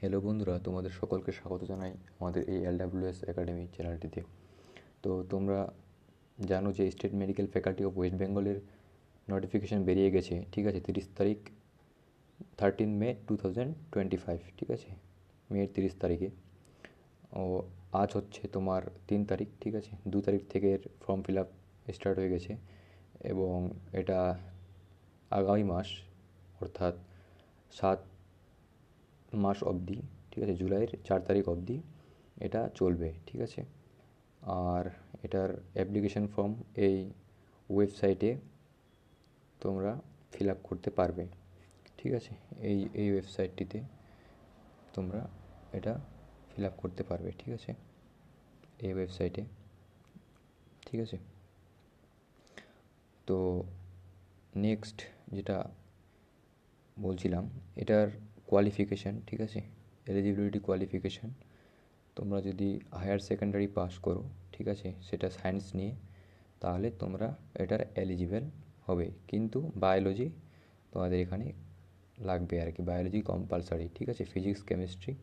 Hello বন্ধুরা, তোমাদের সকলকে স্বাগত জানাই আমাদের এই LWS একাডেমি চ্যানেলটিতে। তো তোমরা জানো যে state medical faculty of West বেঙ্গলের নোটিফিকেশান বেরিয়ে গেছে, ঠিক আছে। 30 তারিখ 13 মে 2025, ঠিক আছে, মের 30 তারিখে। ও আজ হচ্ছে তোমার 3 তারিখ, ঠিক আছে। 2 তারিখ থেকে এর ফর্ম ফিল আপ স্টার্ট হয়ে গেছে এবং এটা আগামী মাস অর্থাৎ 7 মাস অবধি, ঠিক আছে, জুলাইয়ের 4 তারিখ অবধি এটা চলবে, ঠিক আছে। আর এটার অ্যাপ্লিকেশন ফর্ম এই ওয়েবসাইটে তোমরা ফিল আপ করতে পারবে, ঠিক আছে। এই ওয়েবসাইটটিতে তোমরা এটা ফিল আপ করতে পারবে, ঠিক আছে, এই ওয়েবসাইটে, ঠিক আছে। তো নেক্সট যেটা বলছিলাম, এটার কোয়ালিফিকেশান, ঠিক আছে, এলিজিবিলিটি কোয়ালিফিকেশান, তোমরা যদি হায়ার সেকেন্ডারি পাস করো, ঠিক আছে, সেটা সায়েন্স নিয়ে, তাহলে তোমরা এটার এলিজিবল হবে। কিন্তু বায়োলজি তোমাদের এখানে লাগবে আর কি, বায়োলজি কম্পালসারি, ঠিক আছে। ফিজিক্স, কেমিস্ট্রি,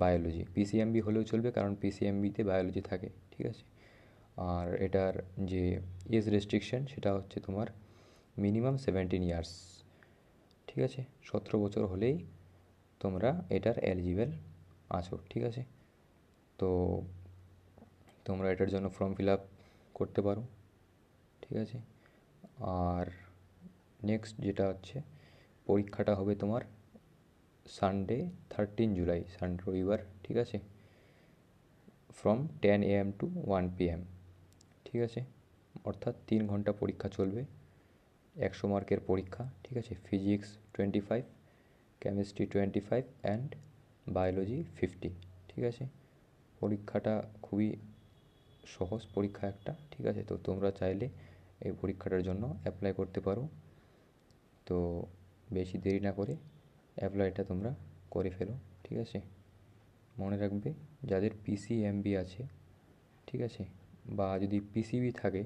বায়োলজি, পিসিএমবি হলেও চলবে, কারণ পিসিএমবিতে বায়োলজি থাকে, ঠিক আছে। আর এটার যে এজ রেস্ট্রিকশন সেটা হচ্ছে তোমার মিনিমাম 17 ইয়ার্স, ঠিক আছে। 17 বছর হলেই তোমরা এটার এলিজিবল আছো, ঠিক আছে। তো তোমরা এটার জন্য ফর্ম ফিল আপ করতে পারো, ঠিক আছে। আর নেক্সট যেটা হচ্ছে, পরীক্ষাটা হবে তোমার সানডে 13 জুলাই, সানডে রবিবার, ঠিক আছে, ফ্রম 10 AM টু 1 PM, ঠিক আছে। অর্থাৎ 3 ঘন্টা পরীক্ষা চলবে, 100 মার্কের পরীক্ষা, ঠিক আছে। ফিজিক্স 25, কেমিস্ট্রি 25 অ্যান্ড বায়োলজি 50, ঠিক আছে। পরীক্ষাটা খুবই সহজ পরীক্ষা একটা, ঠিক আছে। তো তোমরা চাইলে এই পরীক্ষাটার জন্য অ্যাপ্লাই করতে পারো। তো বেশি দেরি না করে অ্যাপ্লাইটা তোমরা করে ফেলো, ঠিক আছে। মনে রাখবে, যাদের পিসিএমবি আছে, ঠিক আছে, বা যদি পিসিবি থাকে,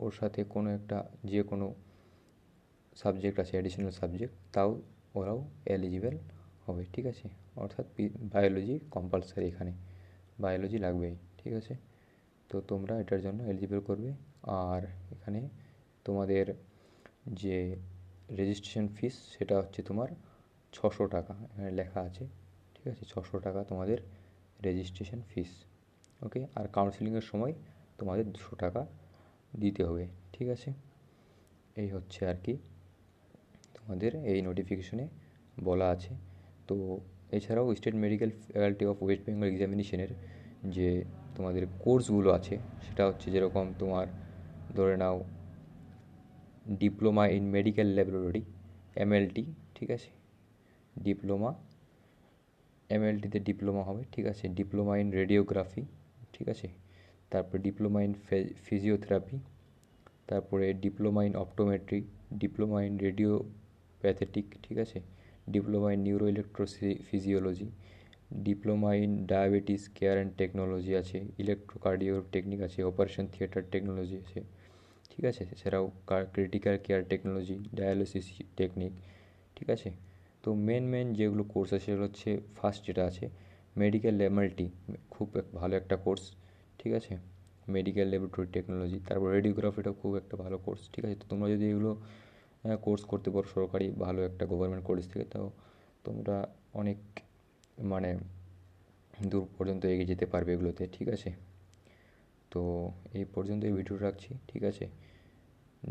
ওর সাথে কোনো একটা যে কোনো সাবজেক্ট আছে, অ্যাডিশনাল সাবজেক্ট, তাও ওরাও এলিজিবল হবে, ঠিক আছে। অর্থাৎ বায়োলজি কম্পালসারি, এখানে বায়োলজি লাগবেই, ঠিক আছে। তো তোমরা এটার জন্য এলিজিবল করবে। আর এখানে তোমাদের যে রেজিস্ট্রেশন ফিস সেটা হচ্ছে তোমার 600 টাকা, এখানে লেখা আছে, ঠিক আছে। 600 টাকা তোমাদের রেজিস্ট্রেশন ফিস, ওকে। আর কাউন্সেলিংয়ের সময় তোমাদের 200 টাকা দিতে হবে, ঠিক আছে। এই হচ্ছে আর কি তোমাদের এই নোটিফিকেশনে বলা আছে। তো এছাড়াও state medical faculty of West Bengal এক্সামিনেশনের যে তোমাদের কোর্সগুলো আছে, সেটা হচ্ছে যেরকম তোমার ধরে নাও diploma in medical laboratory, MLT, ঠিক আছে। ডিপ্লোমা, MLTতে ডিপ্লোমা হবে, ঠিক আছে। ডিপ্লোমা ইন রেডিওগ্রাফি, ঠিক আছে। তারপরে ডিপ্লোমা ইন ফিজিওথেরাপি, তারপরে diploma in optometry, diploma in radiopathetic, ঠিক আছে। Diploma in neuro physiology, diploma in diabetes care and technology আছে, ইলেকট্রোকার্ডিও টেকনিক আছে, অপারেশন থিয়েটার টেকনোলজি আছে, ঠিক আছে। এছাড়াও critical care technology, dialysis technique, ঠিক আছে। তো মেন যেগুলো কোর্স আছে সেগুলো হচ্ছে, ফার্স্ট যেটা আছে মেডিকেল MLT, খুব ভালো একটা কোর্স, ঠিক আছে। মেডিকেল ল্যাবরেটরি টেকনোলজি, তারপর রেডিওগ্রাফিটাও খুব একটা ভালো কোর্স, ঠিক আছে। তো তোমরা যদি এগুলো কোর্স করতে পারো সরকারি ভালো একটা গভর্নমেন্ট কলেজ থেকে, তো তোমরা অনেক মানে দূর পর্যন্ত এগিয়ে যেতে পারবে এগুলোতে, ঠিক আছে। তো এই পর্যন্ত এই ভিডিও রাখছি, ঠিক আছে।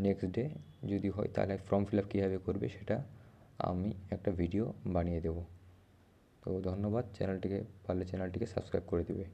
নেক্সট ডে যদি হয় তাহলে ফর্ম ফিল আপ কীভাবে করবে সেটা আমি একটা ভিডিও বানিয়ে দেবো। তো ধন্যবাদ, চ্যানেলটিকে পারলে চ্যানেলটিকে সাবস্ক্রাইব করে দেবে।